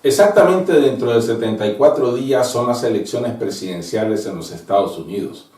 Exactamente dentro de 74 días son las elecciones presidenciales en los Estados Unidos.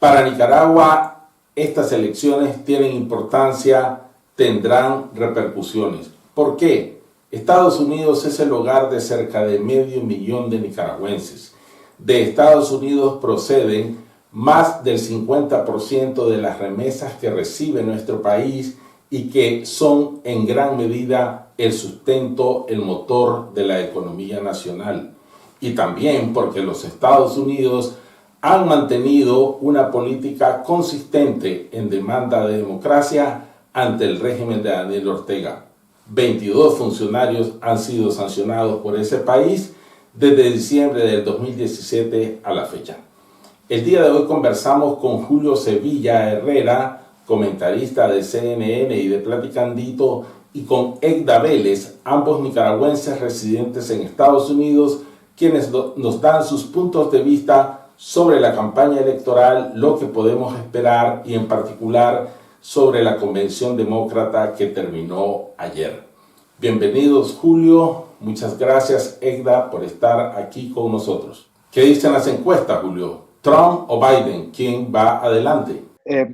Para Nicaragua, estas elecciones tienen importancia, tendrán repercusiones. ¿Por qué? Estados Unidos es el hogar de cerca de 500.000 de nicaragüenses. De Estados Unidos proceden más del 50% de las remesas que recibe nuestro país y que son en gran medida el sustento, el motor de la economía nacional. Y también porque los Estados Unidos han mantenido una política consistente en demanda de democracia ante el régimen de Daniel Ortega. 22 funcionarios han sido sancionados por ese país desde diciembre del 2017 a la fecha. El día de hoy conversamos con Julio Sevilla Herrera, comentarista de CNN y de Platicandito, y con Egda Vélez, ambos nicaragüenses residentes en Estados Unidos, quienes nos dan sus puntos de vista sobre la campaña electoral, lo que podemos esperar y en particular sobre la convención demócrata que terminó ayer. Bienvenidos, Julio. Muchas gracias, Egda, por estar aquí con nosotros. ¿Qué dicen las encuestas, Julio? ¿Trump o Biden? ¿Quién va adelante?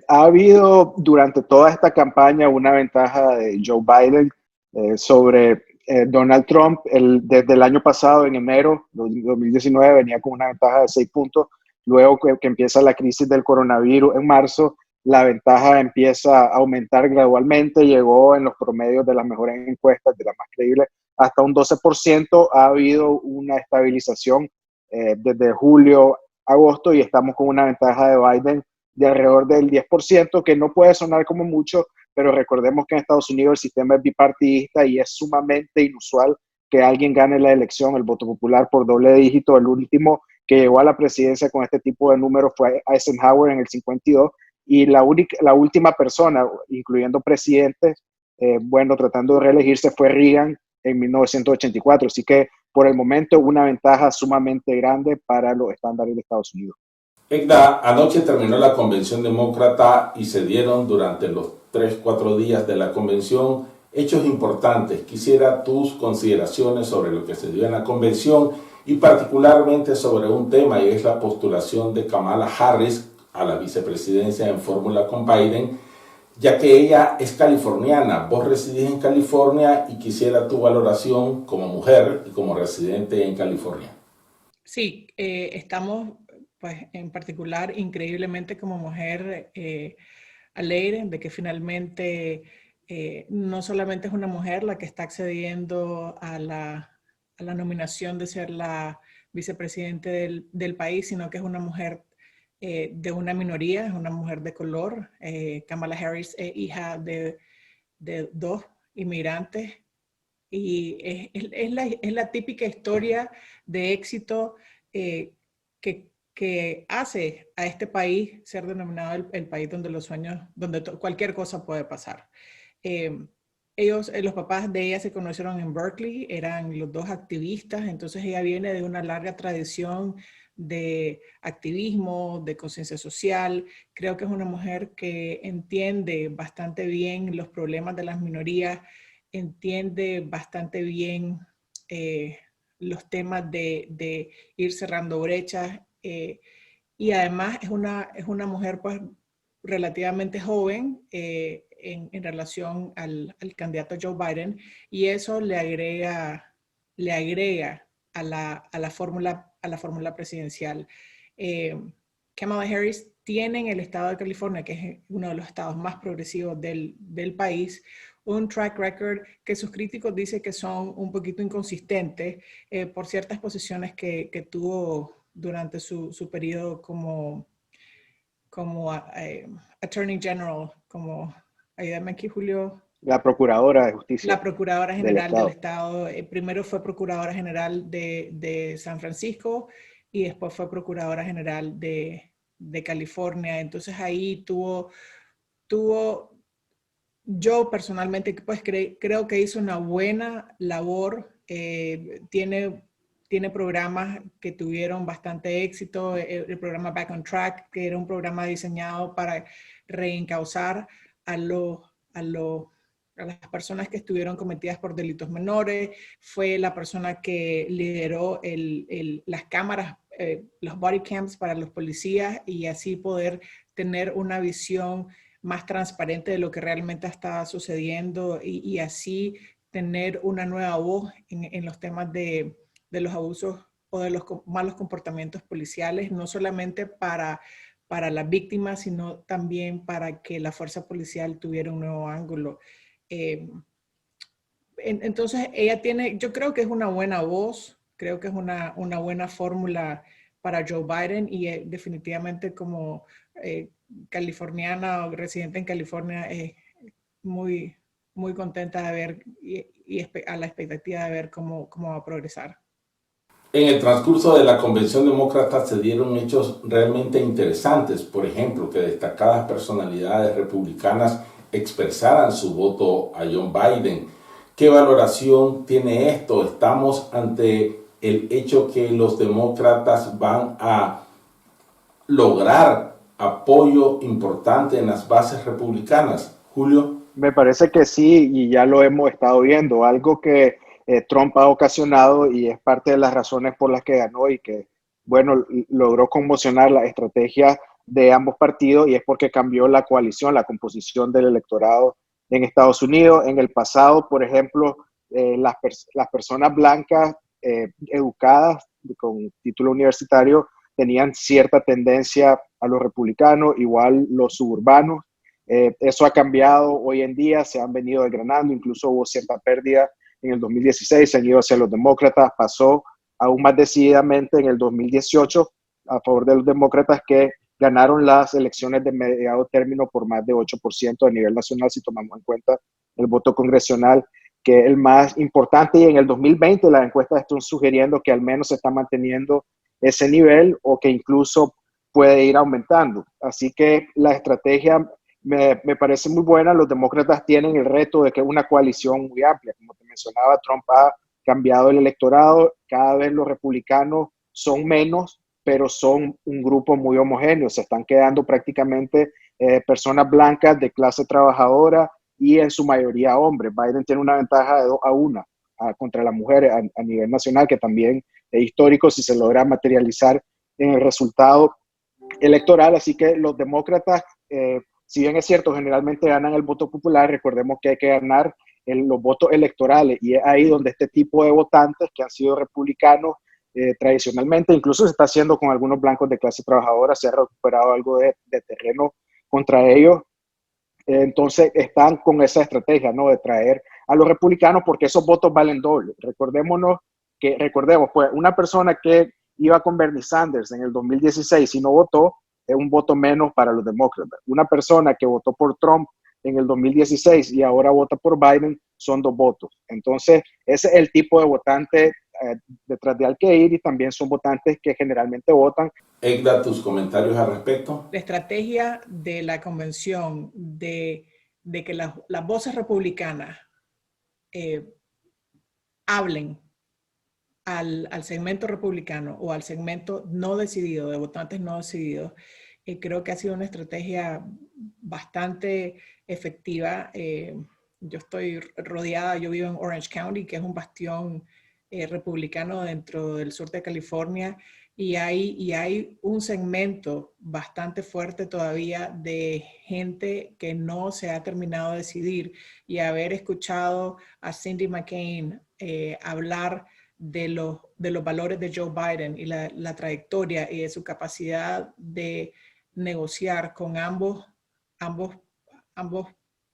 Ha habido durante toda esta campaña una ventaja de Joe Biden sobre Donald Trump. Desde el año pasado, en enero de 2019, venía con una ventaja de 6 puntos. Luego que empieza la crisis del coronavirus en marzo, la ventaja empieza a aumentar gradualmente. Llegó en los promedios de las mejores encuestas, de las más creíbles, hasta un 12%. Ha habido una estabilización desde julio, agosto, y estamos con una ventaja de Biden de alrededor del 10%, que no puede sonar como mucho, pero recordemos que en Estados Unidos el sistema es bipartidista y es sumamente inusual que alguien gane la elección, el voto popular, por doble dígito. El último que llegó a la presidencia con este tipo de números fue Eisenhower en el 52, y la última persona, incluyendo presidentes, tratando de reelegirse, fue Reagan en 1984. Así que por el momento una ventaja sumamente grande para los estándares de Estados Unidos. Egda, anoche terminó la convención demócrata y se dieron durante los 3-4 días de la convención hechos importantes. Quisiera tus consideraciones sobre lo que se dio en la convención y particularmente sobre un tema, y es la postulación de Kamala Harris a la vicepresidencia en fórmula con Biden, ya que ella es californiana. Vos residís en California y quisiera tu valoración como mujer y como residente en California. Sí, estamos, pues en particular, increíblemente como mujer alegre de que finalmente no solamente es una mujer la que está accediendo a la nominación de ser la vicepresidente del país, sino que es una mujer de una minoría, es una mujer de color. Kamala Harris es hija de 2 inmigrantes y es la típica historia de éxito que hace a este país ser denominado el país donde los sueños, donde cualquier cosa puede pasar. Los papás de ella se conocieron en Berkeley, eran los dos activistas, entonces ella viene de una larga tradición de activismo, de conciencia social. Creo que es una mujer que entiende bastante bien los problemas de las minorías, entiende bastante bien los temas de ir cerrando brechas y además es una mujer pues relativamente joven en relación al candidato Joe Biden, y eso le agrega a la fórmula presidencial. Kamala Harris tiene en el estado de California, que es uno de los estados más progresivos del país, un track record que sus críticos dicen que son un poquito inconsistentes por ciertas posiciones que tuvo durante su periodo como Attorney General, como, ayúdame aquí, Julio. La Procuradora de Justicia. La Procuradora General del Estado. Primero fue Procuradora General de San Francisco y después fue Procuradora General de California. Entonces ahí tuvo yo personalmente pues creo que hizo una buena labor. Tiene programas que tuvieron bastante éxito. El programa Back on Track, que era un programa diseñado para reencauzar a los a las personas que estuvieron cometidas por delitos menores, fue la persona que lideró las cámaras, los body cams para los policías y así poder tener una visión más transparente de lo que realmente estaba sucediendo y así tener una nueva voz en los temas de los abusos o de los malos comportamientos policiales, no solamente para las víctimas, sino también para que la fuerza policial tuviera un nuevo ángulo. Entonces ella tiene, yo creo que es una buena voz, creo que es una buena fórmula para Joe Biden y definitivamente como californiana o residente en California, muy, muy contenta de ver y a la expectativa de ver cómo va a progresar. En el transcurso de la convención demócrata se dieron hechos realmente interesantes, por ejemplo, que destacadas personalidades republicanas expresaran su voto a John Biden. ¿Qué valoración tiene esto? ¿Estamos ante el hecho que los demócratas van a lograr apoyo importante en las bases republicanas? Julio. Me parece que sí, y ya lo hemos estado viendo, algo que Trump ha ocasionado y es parte de las razones por las que ganó y que, bueno, logró conmocionar la estrategia de ambos partidos y es porque cambió la coalición, la composición del electorado en Estados Unidos. En el pasado, por ejemplo, las personas blancas educadas con título universitario tenían cierta tendencia a los republicanos, igual los suburbanos. Eso ha cambiado hoy en día, se han venido desgranando, incluso hubo cierta pérdida en el 2016, se han ido hacia los demócratas, pasó aún más decididamente en el 2018 a favor de los demócratas que ganaron las elecciones de mediado término por más de 8% a nivel nacional, si tomamos en cuenta el voto congresional, que es el más importante, y en el 2020 las encuestas están sugiriendo que al menos se está manteniendo ese nivel o que incluso puede ir aumentando. Así que la estrategia me parece muy buena. Los demócratas tienen el reto de que es una coalición muy amplia. Como te mencionaba, Trump ha cambiado el electorado. Cada vez los republicanos son menos, pero son un grupo muy homogéneo. Se están quedando prácticamente personas blancas de clase trabajadora y en su mayoría hombres. Biden tiene una ventaja de 2-1 contra las mujeres a nivel nacional, que también es histórico si se logra materializar en el resultado electoral. Así que los demócratas, si bien es cierto, generalmente ganan el voto popular, recordemos que hay que ganar los votos electorales y es ahí donde este tipo de votantes que han sido republicanos tradicionalmente, incluso se está haciendo con algunos blancos de clase trabajadora, se ha recuperado algo de terreno contra ellos. Entonces están con esa estrategia, ¿no? De traer a los republicanos porque esos votos valen doble. Recordemos, pues, una persona que iba con Bernie Sanders en el 2016 y no votó, es un voto menos para los demócratas. Una persona que votó por Trump en el 2016 y ahora vota por Biden, son 2 votos. Entonces, ese es el tipo de votante detrás de al que ir, y también son votantes que generalmente votan. Egda, tus comentarios al respecto. La estrategia de la convención de que las voces republicanas hablen al segmento republicano o al segmento no decidido, de votantes no decididos, creo que ha sido una estrategia bastante efectiva. Yo estoy rodeada, yo vivo en Orange County, que es un bastión republicano dentro del sur de California, y hay un segmento bastante fuerte todavía de gente que no se ha terminado de decidir, y haber escuchado a Cindy McCain hablar de los valores de Joe Biden y la trayectoria y de su capacidad de negociar con ambos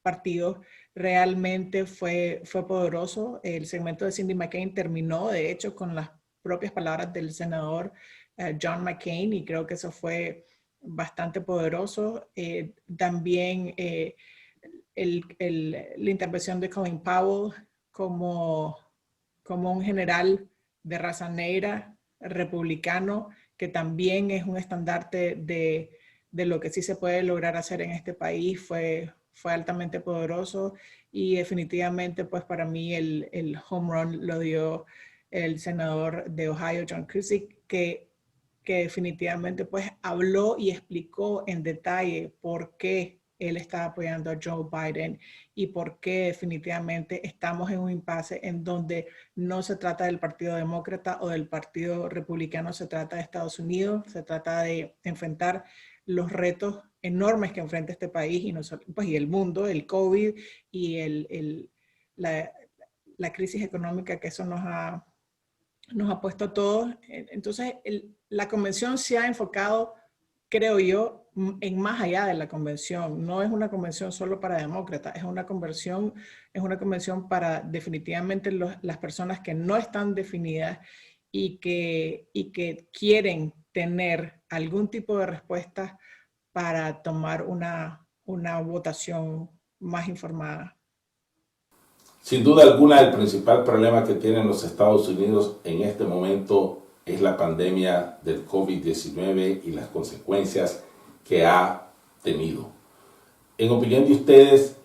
partidos, realmente fue poderoso. El segmento de Cindy McCain terminó, de hecho, con las propias palabras del senador John McCain, y creo que eso fue bastante poderoso. También la intervención de Colin Powell como un general de raza negra, republicano, que también es un estandarte de lo que sí se puede lograr hacer en este país, fue altamente poderoso, y definitivamente pues para mí el home run lo dio el senador de Ohio, John Cusick, que definitivamente pues habló y explicó en detalle por qué él está apoyando a Joe Biden y por qué definitivamente estamos en un impasse en donde no se trata del Partido Demócrata o del Partido Republicano, se trata de Estados Unidos, se trata de enfrentar los retos enormes que enfrenta este país y, pues, y el mundo, el COVID y la crisis económica que eso nos ha puesto a todos. Entonces, la convención se ha enfocado, creo yo, en más allá de la convención. No es una convención solo para demócratas, es una convención para definitivamente las personas que no están definidas y que quieren tener algún tipo de respuesta para tomar una votación más informada. Sin duda alguna, el principal problema que tienen los Estados Unidos en este momento es la pandemia del COVID-19 y las consecuencias que ha tenido. En opinión de ustedes,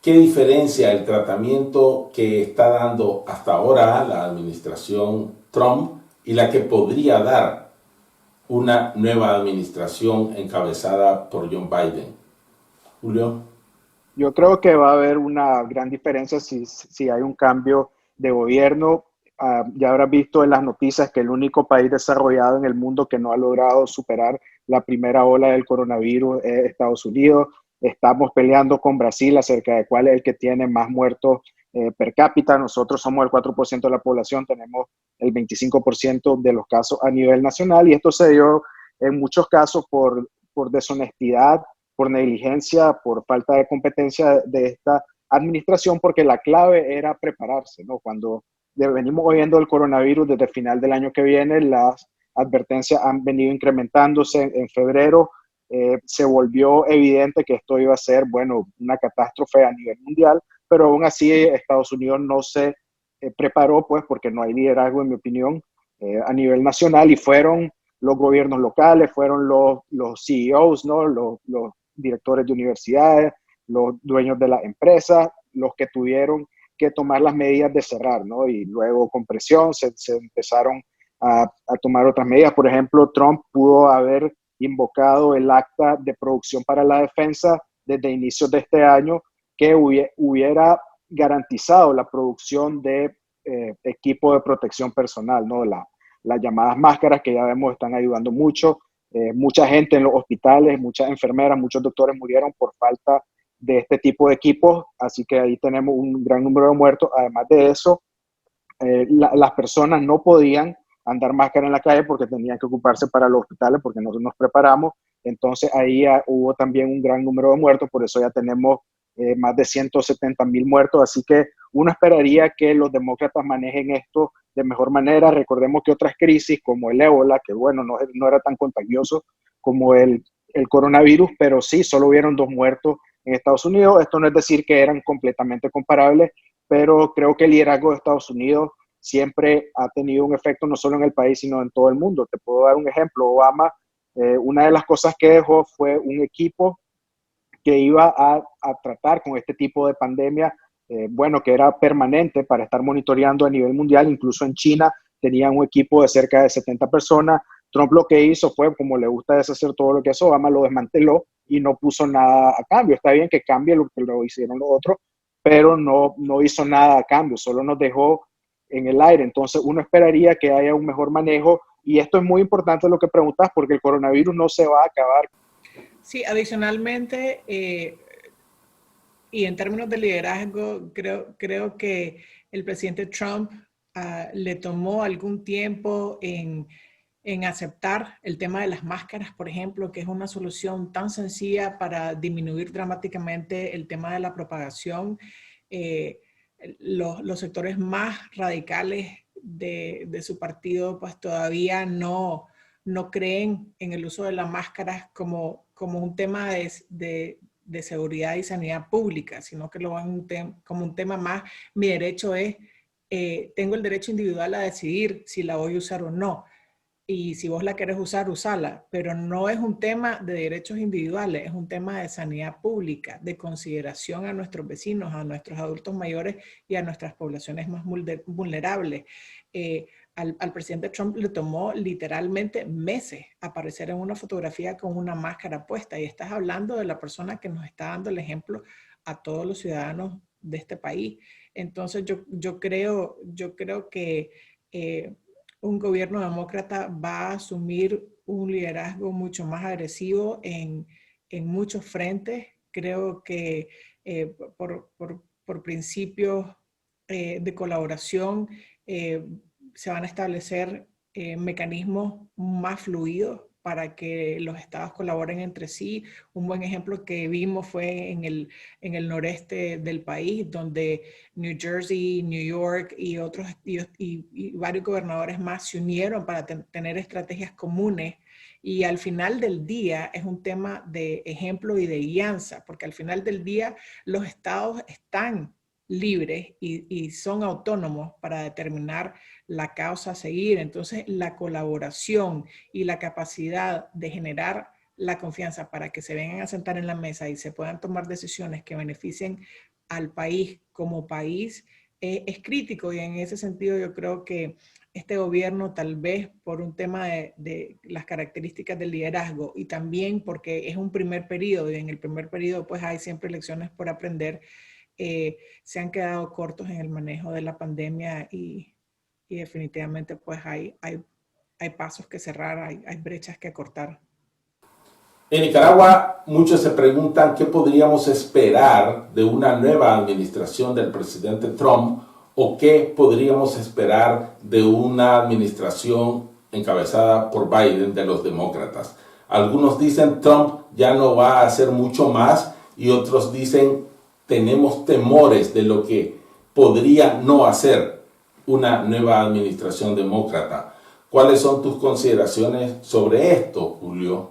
¿qué diferencia el tratamiento que está dando hasta ahora la administración Trump y la que podría dar una nueva administración encabezada por Joe Biden? Julio. Yo creo que va a haber una gran diferencia si hay un cambio de gobierno. Ya habrás visto en las noticias que el único país desarrollado en el mundo que no ha logrado superar la primera ola del coronavirus es Estados Unidos. Estamos peleando con Brasil acerca de cuál es el que tiene más muertos per cápita. Nosotros somos el 4% de la población, tenemos el 25% de los casos a nivel nacional y esto se dio en muchos casos por deshonestidad, por negligencia, por falta de competencia de esta administración, porque la clave era prepararse, ¿no? Cuando venimos oyendo el coronavirus desde el final del año que viene, las advertencias han venido incrementándose. En febrero se volvió evidente que esto iba a ser, bueno, una catástrofe a nivel mundial, pero aún así Estados Unidos no se preparó, pues, porque no hay liderazgo, en mi opinión, a nivel nacional, y fueron los gobiernos locales, fueron los CEOs, ¿no? Los directores de universidades, los dueños de las empresas, los que tuvieron que tomar las medidas de cerrar, ¿no? Y luego con presión se empezaron a tomar otras medidas. Por ejemplo, Trump pudo haber invocado el acta de producción para la defensa desde inicios de este año que hubiera garantizado la producción de equipo de protección personal, ¿no? Las llamadas máscaras que ya vemos están ayudando mucho. Mucha gente en los hospitales, muchas enfermeras, muchos doctores murieron por falta de este tipo de equipos, así que ahí tenemos un gran número de muertos. Además de eso, las personas no podían andar máscara en la calle porque tenían que ocuparse para los hospitales porque nosotros nos preparamos. Entonces ahí hubo también un gran número de muertos, por eso ya tenemos más de 170,000 muertos, así que uno esperaría que los demócratas manejen esto de mejor manera. Recordemos que otras crisis como el ébola, que bueno, no era tan contagioso como el coronavirus, pero sí, solo hubieron 2 muertos en Estados Unidos. Esto no es decir que eran completamente comparables, pero creo que el liderazgo de Estados Unidos siempre ha tenido un efecto no solo en el país, sino en todo el mundo. Te puedo dar un ejemplo. Obama, una de las cosas que dejó fue un equipo que iba a tratar con este tipo de pandemia, bueno, que era permanente para estar monitoreando a nivel mundial. Incluso en China tenían un equipo de cerca de 70 personas. Trump lo que hizo fue, como le gusta deshacer todo lo que hace Obama, lo desmanteló y no puso nada a cambio. Está bien que cambie lo que lo hicieron los otros, pero no hizo nada a cambio, solo nos dejó en el aire. Entonces uno esperaría que haya un mejor manejo, y esto es muy importante lo que preguntas, porque el coronavirus no se va a acabar. Sí, adicionalmente, y en términos de liderazgo, creo que el presidente Trump le tomó algún tiempo en aceptar el tema de las máscaras, por ejemplo, que es una solución tan sencilla para disminuir dramáticamente el tema de la propagación. Los sectores más radicales de su partido pues todavía no creen en el uso de las máscaras como un tema de seguridad y sanidad pública, sino que lo ven como un tema más. Mi derecho es, tengo el derecho individual a decidir si la voy a usar o no. Y si vos la querés usar, usala, pero no es un tema de derechos individuales, es un tema de sanidad pública, de consideración a nuestros vecinos, a nuestros adultos mayores y a nuestras poblaciones más vulnerables. al presidente Trump le tomó literalmente meses aparecer en una fotografía con una máscara puesta. Y estás hablando de la persona que nos está dando el ejemplo a todos los ciudadanos de este país. Entonces yo creo que un gobierno demócrata va a asumir un liderazgo mucho más agresivo en muchos frentes. Creo que por principios de colaboración se van a establecer mecanismos más fluidos para que los estados colaboren entre sí. Un buen ejemplo que vimos fue en el noreste del país, donde New Jersey, New York y otros y varios gobernadores más se unieron para tener estrategias comunes. Y al final del día es un tema de ejemplo y de guianza, porque al final del día los estados están libres y son autónomos para determinar la causa a seguir. Entonces, la colaboración y la capacidad de generar la confianza para que se vengan a sentar en la mesa y se puedan tomar decisiones que beneficien al país como país es crítico. Y en ese sentido yo creo que este gobierno, tal vez por un tema de las características del liderazgo y también porque es un primer periodo, y en el primer periodo pues hay siempre lecciones por aprender, se han quedado cortos en el manejo de la pandemia y definitivamente pues hay pasos que cerrar, hay brechas que cortar. En Nicaragua, muchos se preguntan qué podríamos esperar de una nueva administración del presidente Trump o qué podríamos esperar de una administración encabezada por Biden de los demócratas. Algunos dicen Trump ya no va a hacer mucho más y otros dicen tenemos temores de lo que podría no hacer una nueva administración demócrata. ¿Cuáles son tus consideraciones sobre esto, Julio?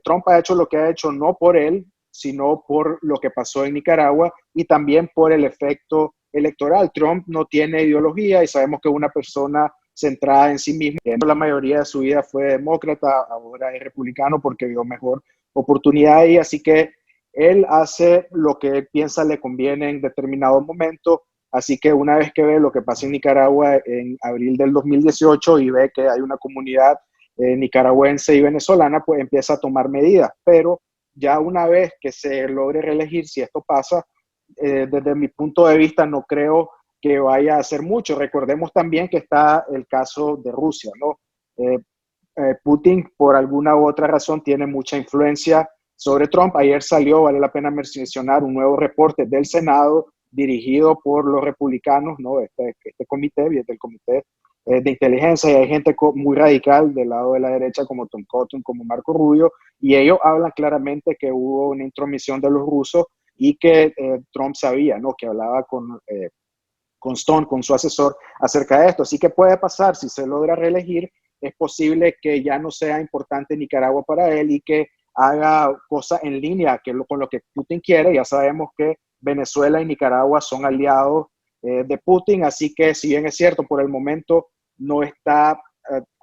Trump ha hecho lo que ha hecho no por él, sino por lo que pasó en Nicaragua y también por el efecto electoral. Trump no tiene ideología y sabemos que es una persona centrada en sí misma. La mayoría de su vida fue demócrata, ahora es republicano porque vio mejor oportunidad ahí, así que él hace lo que él piensa le conviene en determinado momento. Así que una vez que ve lo que pasó en Nicaragua en abril del 2018 y ve que hay una comunidad nicaragüense y venezolana, pues empieza a tomar medidas. Pero ya una vez que se logre reelegir, si esto pasa, desde mi punto de vista no creo que vaya a hacer mucho. Recordemos también que está el caso de Rusia, ¿no? Putin, por alguna u otra razón, tiene mucha influencia sobre Trump. Ayer salió, vale la pena mencionar, un nuevo reporte del Senado dirigido por los republicanos, ¿no? Este comité, viene del comité de inteligencia, y hay gente muy radical del lado de la derecha como Tom Cotton, como Marco Rubio, y ellos hablan claramente que hubo una intromisión de los rusos y que Trump sabía, ¿no? Que hablaba con Stone, con su asesor, acerca de esto. Así que puede pasar, si se logra reelegir, es posible que ya no sea importante Nicaragua para él y que haga cosas en línea con lo que Putin quiere. Ya sabemos que Venezuela y Nicaragua son aliados de Putin, así que si bien es cierto, por el momento no está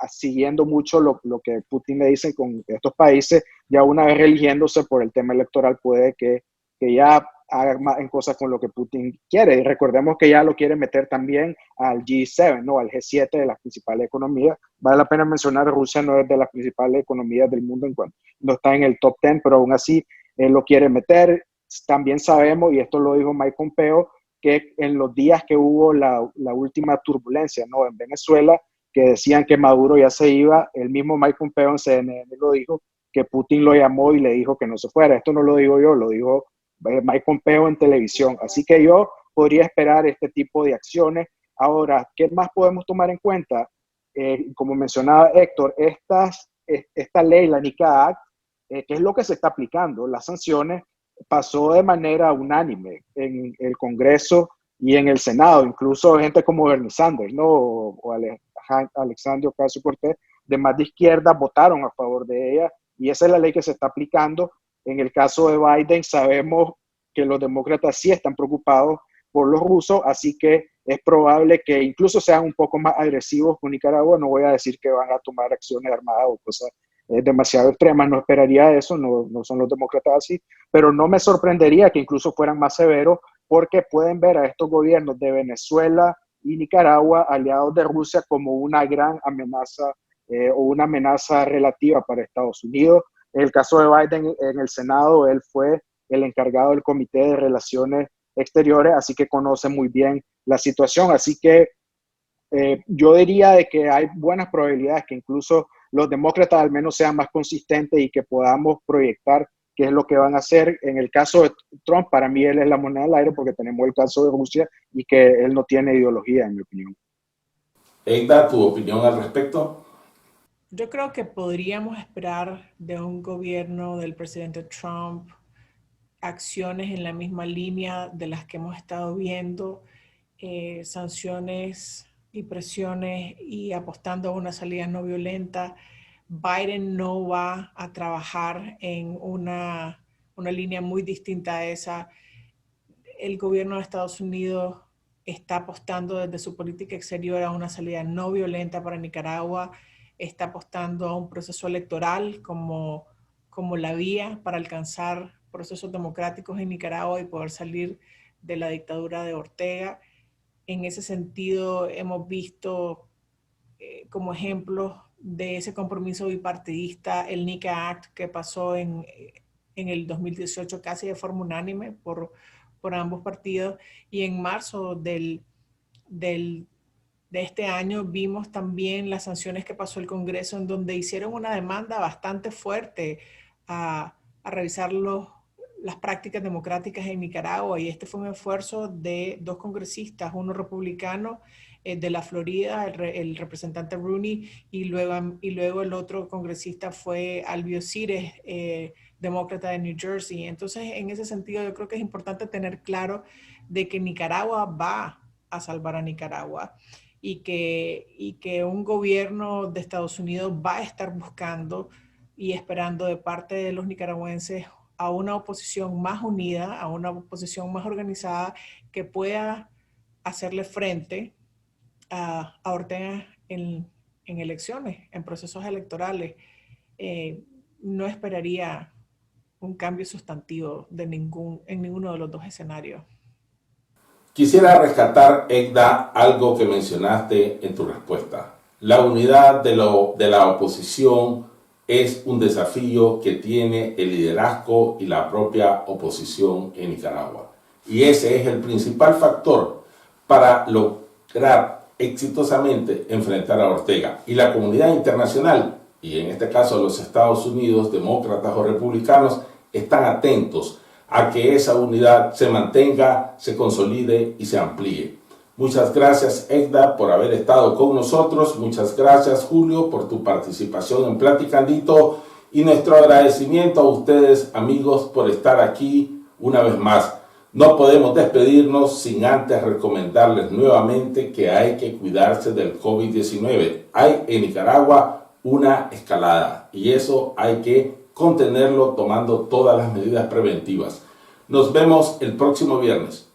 siguiendo mucho lo que Putin le dice con estos países, ya una vez religiéndose por el tema electoral puede que ya haga más en cosas con lo que Putin quiere. Y recordemos que ya lo quiere meter también al G7, ¿no? Al G7 de las principales economías. Vale la pena mencionar, Rusia no es de las principales economías del mundo en cuanto no está en el top 10, pero aún así lo quiere meter. También sabemos, y esto lo dijo Mike Pompeo, que en los días que hubo la última turbulencia, ¿no? En Venezuela, que decían que Maduro ya se iba, el mismo Mike Pompeo en CNN lo dijo, que Putin lo llamó y le dijo que no se fuera. Esto no lo digo yo, lo dijo Mike Pompeo en televisión. Así que yo podría esperar este tipo de acciones. Ahora, ¿qué más podemos tomar en cuenta? Como mencionaba Héctor, esta ley, la NICA Act, ¿qué es lo que se está aplicando? Las sanciones pasó de manera unánime en el Congreso y en el Senado. Incluso gente como Bernie Sanders, ¿no? o Alexandria Ocasio-Cortez, de más de izquierda, votaron a favor de ella. Y esa es la ley que se está aplicando. En el caso de Biden, sabemos que los demócratas sí están preocupados por los rusos, así que es probable que incluso sean un poco más agresivos con Nicaragua. No voy a decir que van a tomar acciones armadas o cosas demasiado extremas, no esperaría eso, no son los demócratas así, pero no me sorprendería que incluso fueran más severos porque pueden ver a estos gobiernos de Venezuela y Nicaragua aliados de Rusia como una gran amenaza o una amenaza relativa para Estados Unidos. En el caso de Biden en el Senado, él fue el encargado del Comité de Relaciones Exteriores, así que conoce muy bien la situación. Así que yo diría de que hay buenas probabilidades que incluso los demócratas al menos sean más consistentes y que podamos proyectar qué es lo que van a hacer. En el caso de Trump, para mí él es la moneda del aire porque tenemos el caso de Rusia y que él no tiene ideología, en mi opinión. Egda, ¿tu opinión al respecto? Yo creo que podríamos esperar de un gobierno del presidente Trump acciones en la misma línea de las que hemos estado viendo, sanciones y presiones y apostando a una salida no violenta. Biden no va a trabajar en una línea muy distinta a esa. El gobierno de Estados Unidos está apostando desde su política exterior a una salida no violenta para Nicaragua, está apostando a un proceso electoral como la vía para alcanzar procesos democráticos en Nicaragua y poder salir de la dictadura de Ortega. En ese sentido, hemos visto como ejemplos de ese compromiso bipartidista el NICA Act que pasó en el 2018 casi de forma unánime por ambos partidos, y en marzo de este año vimos también las sanciones que pasó el Congreso, en donde hicieron una demanda bastante fuerte a revisar las prácticas democráticas en Nicaragua, y este fue un esfuerzo de dos congresistas, uno republicano de la Florida, el representante Rooney, y luego el otro congresista fue Albio Cires, demócrata de New Jersey. Entonces, en ese sentido, yo creo que es importante tener claro de que Nicaragua va a salvar a Nicaragua y que un gobierno de Estados Unidos va a estar buscando y esperando de parte de los nicaragüenses a una oposición más unida, a una oposición más organizada que pueda hacerle frente a Ortega en elecciones, en procesos electorales. No esperaría un cambio sustantivo en ninguno de los dos escenarios. Quisiera rescatar, Egda, algo que mencionaste en tu respuesta. La unidad de la oposición es un desafío que tiene el liderazgo y la propia oposición en Nicaragua. Y ese es el principal factor para lograr exitosamente enfrentar a Ortega. Y la comunidad internacional, y en este caso los Estados Unidos, demócratas o republicanos, están atentos a que esa unidad se mantenga, se consolide y se amplíe. Muchas gracias, Egda, por haber estado con nosotros. Muchas gracias, Julio, por tu participación en Platicandito. Y nuestro agradecimiento a ustedes, amigos, por estar aquí una vez más. No podemos despedirnos sin antes recomendarles nuevamente que hay que cuidarse del COVID-19. Hay en Nicaragua una escalada y eso hay que contenerlo tomando todas las medidas preventivas. Nos vemos el próximo viernes.